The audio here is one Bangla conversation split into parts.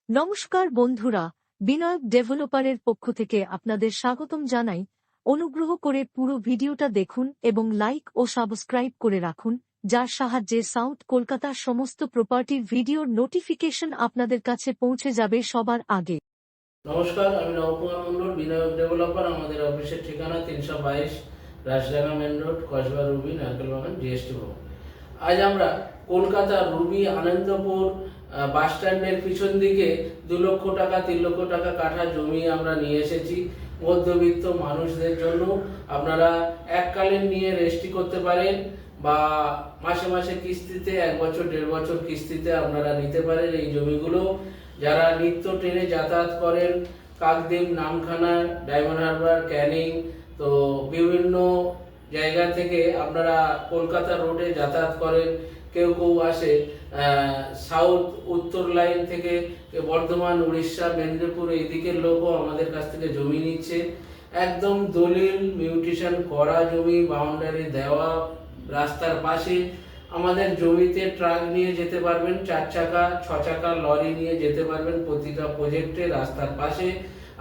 নমস্কার বন্ধুরা, বিনায়ক ডেভেলপারের পক্ষ থেকে আপনাদের স্বাগতম জানাই। অনুগ্রহ করে পুরো ভিডিওটা দেখুন এবং লাইক ও সাবস্ক্রাইব করে রাখুন, যার সাহায্যে সাউথ কলকাতার সমস্ত প্রপার্টির ভিডিওর নোটিফিকেশন আপনাদের কাছে পৌঁছে যাবে সবার আগে। নমস্কার, আমি নবকুমার মন্ডল, বিনায়ক ডেভেলপার। আমাদের অফিসের ঠিকানা 322 Rajdanga main road, Kasba Ruby, Narkelbagan, GST Bhavan. আজ আমরা কলকাতার রুবি আনন্দপুর বাস স্ট্যান্ডের পিছন দিকে 2 লক্ষ টাকা 3 লক্ষ টাকা কাঠা জমি আমরা নিয়ে এসেছি মধ্যবিত্ত মানুষদের জন্য। আপনারা এককালীন নিয়ে রেজিস্ট্রি করতে পারেন বা মাসে মাসে কিস্তিতে 1 বছর 1.5 বছর কিস্তিতে আপনারা নিতে পারেন এই জমিগুলো। যারা নিত্য ট্রেনে যাতায়াত করেন, কাকদ্বীপ, নামখানা, ডায়মন্ড হারবার, ক্যানিং, তো বিভিন্ন জায়গা থেকে আপনারা কলকাতা রোডে যাতায়াত করেন। কেউ কেউ আসে সাউথ উত্তর লাইন থেকে, বর্ধমান, উড়িষ্যা, মেদিনীপুর এই দিকের লোকও আমাদের কাছ থেকে জমি নিচ্ছে। একদম দলিল মিউটেশন করা জমি, বাউন্ডারি দেওয়া, রাস্তার পাশে। আমাদের জমিতে ট্রাক নিয়ে যেতে পারবেন, 4 চাকা 6 চাকা লরি নিয়ে যেতে পারবেন প্রতিটা প্রজেক্টে। রাস্তার পাশে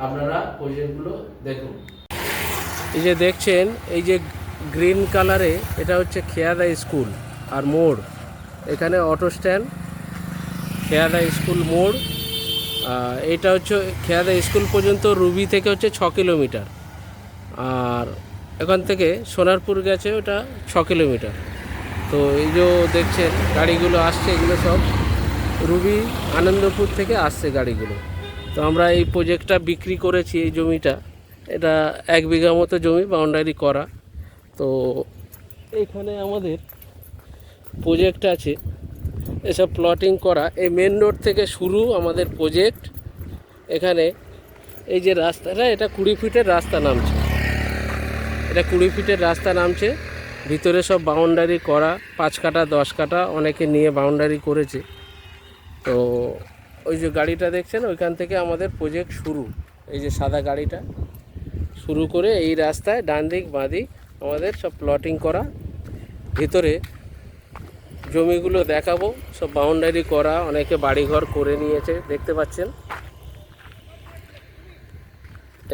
আপনারা প্রজেক্টগুলো দেখুন। এই যে দেখছেন, এই যে গ্রিন কালারে, এটা হচ্ছে খেয়াদা স্কুল আর মোড়। এখানে অটো স্ট্যান্ড, খেয়াদা স্কুল মোড়। এটা হচ্ছে খেয়াদা স্কুল পর্যন্ত রুবি থেকে হচ্ছে 6 কিলোমিটার, আর এখান থেকে সোনারপুর গেছে ওটা 6 কিলোমিটার। তো এই যে দেখছেন গাড়িগুলো আসছে, এগুলো সব রুবি আনন্দপুর থেকে আসছে গাড়িগুলো। তো আমরা এই প্রজেক্টটা বিক্রি করেছি, এই জমিটা, এটা 1 বিঘা মতো জমি বাউন্ডারি করা। তো এইখানে আমাদের প্রজেক্ট আছে, এসব প্লটিং করা। এই মেন রোড থেকে শুরু আমাদের প্রজেক্ট। এখানে এই যে রাস্তাটা, এটা 20 ফিটের রাস্তা নামছে, এটা 20 ফিটের রাস্তা নামছে। ভিতরে সব বাউন্ডারি করা, 5 কাঠা 10 কাঠা অনেকে নিয়ে বাউন্ডারি করেছে। তো ওই যে গাড়িটা দেখছেন, ওইখান থেকে আমাদের প্রজেক্ট শুরু। এই যে সাদা গাড়িটা শুরু করে এই রাস্তায় ডান দিক বাঁ দিক আমাদের সব প্লটিং করা। ভিতরে জমিগুলো দেখাবো, সব বাউন্ডারি করা, অনেকে বাড়িঘর করে নিয়েছে, দেখতে পাচ্ছেন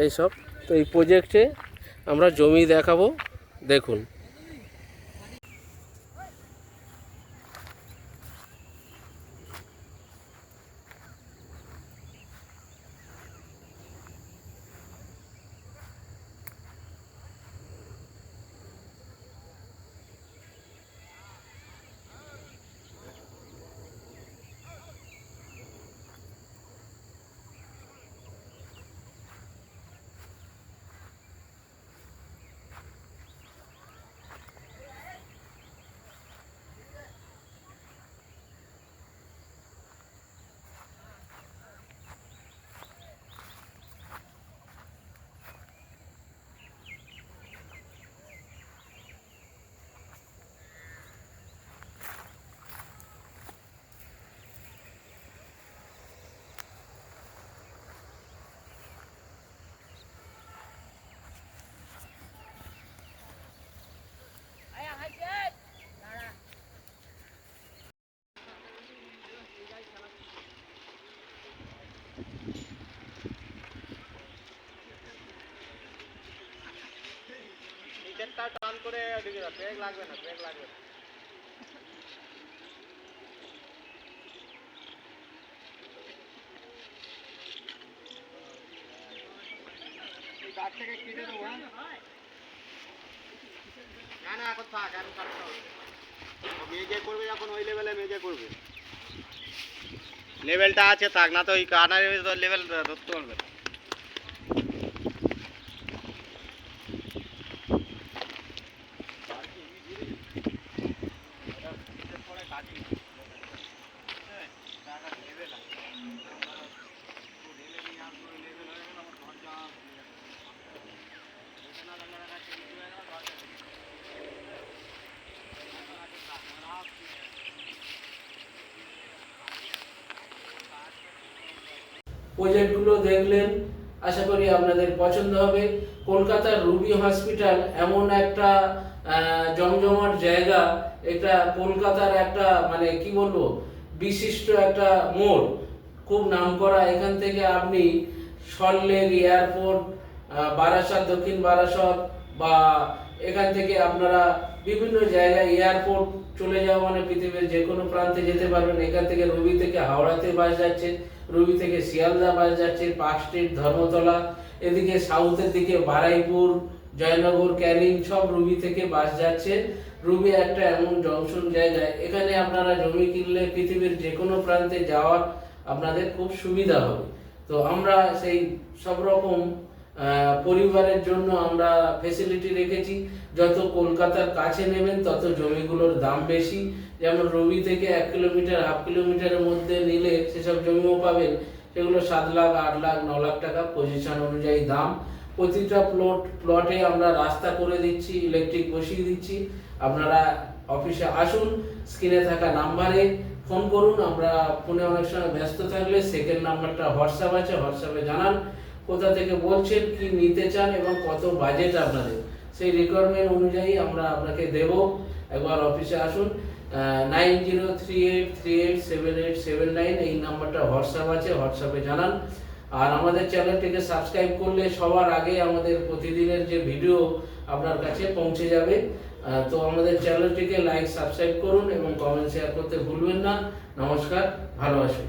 এইসব। তো এই প্রজেক্টে আমরা জমি দেখাবো, দেখুন। টান করে ব্রেক লাগবে না, ব্রেক লাগবে না। গাছ থেকে কেটে দেবো। না না, এখন থাক, এখন কাটতে হবে। মেজে করবে যখন, ওই লেভেলে মেজে করবে। লেভেলটা আছে থাক, না তো ওই কাটার লেভেল ধরতে পারবে না। প্রজেক্টগুলো দেখলেন, আশা করি আপনাদের পছন্দ হবে। কলকাতার রুবি হসপিটাল এমন একটা জমজমাট জায়গা, এটা কলকাতার একটা মানে কি বলবো, বিশিষ্ট একটা মোড়। খুব নামকরা। এখান থেকে আপনি সল্টলেক এয়ারপোর্ট, বারাসাত, দক্ষিণ বারাসত, বা এখান থেকে আপনারা বিভিন্ন জায়গায় এয়ারপোর্ট চলে যাওয়া মানে পৃথিবীর যে কোনো প্রান্তে যেতে পারবেন। এখান থেকে রুবি থেকে হাওড়াতে বাস যাচ্ছে, রুবি থেকে শিয়ালদা বাস যাচ্ছে, পার্ক স্ট্রিট, ধর্মতলা, এদিকে সাউথের দিকে বারাইপুর, জয়নগর, ক্যানিং, সব রুবি থেকে বাস যাচ্ছে। রুবি একটা এমন জংশন জায়গায়, এখানে আপনারা জমি কিনলে পৃথিবীর যে কোনো প্রান্তে যাওয়ার আপনাদের খুব সুবিধা হবে। তো আমরা সেই সব রকম পরিবারের জন্য আমরা ফেসিলিটি রেখেছি। যত কলকাতার কাছে নেবেন তত জমিগুলোর দাম বেশি। যেমন রবি থেকে 1 কিলোমিটার, হাফ কিলোমিটারের মধ্যে নিলে সেসব জমিও পাবেন, সেগুলো 7 লাখ, 8 লাখ, 9 লাখ টাকা পজিশন অনুযায়ী দাম। প্রতিটা প্লটে আমরা রাস্তা করে দিচ্ছি, ইলেকট্রিক বসিয়ে দিচ্ছি। আপনারা অফিসে আসুন, স্ক্রিনে থাকা নাম্বারে ফোন করুন। আমরা ফোনে অনেক সময় ব্যস্ত থাকলে সেকেন্ড নাম্বারটা হোয়াটসঅ্যাপ আছে, হোয়াটসঅ্যাপে জানান কোথা থেকে বলছেন, কি নিতে চান এবং কত বাজেট আপনাদের, সেই রিকোয়ারমেন্ট অনুযায়ী আমরা আপনাকে দেব। একবার অফিসে আসুন। 9038387879 এই নাম্বারটা হোয়াটসঅ্যাপ আছে, হোয়াটসঅ্যাপে জানান। আর আমাদের চ্যানেলটিকে সাবস্ক্রাইব করলে সবার আগে আমাদের প্রতিদিনের যে ভিডিও আপনার কাছে পৌঁছে যাবে। তো আমাদের চ্যানেলটিকে লাইক, সাবস্ক্রাইব করুন এবং কমেন্ট শেয়ার করতে ভুলবেন না। নমস্কার, ভালোবাসুন।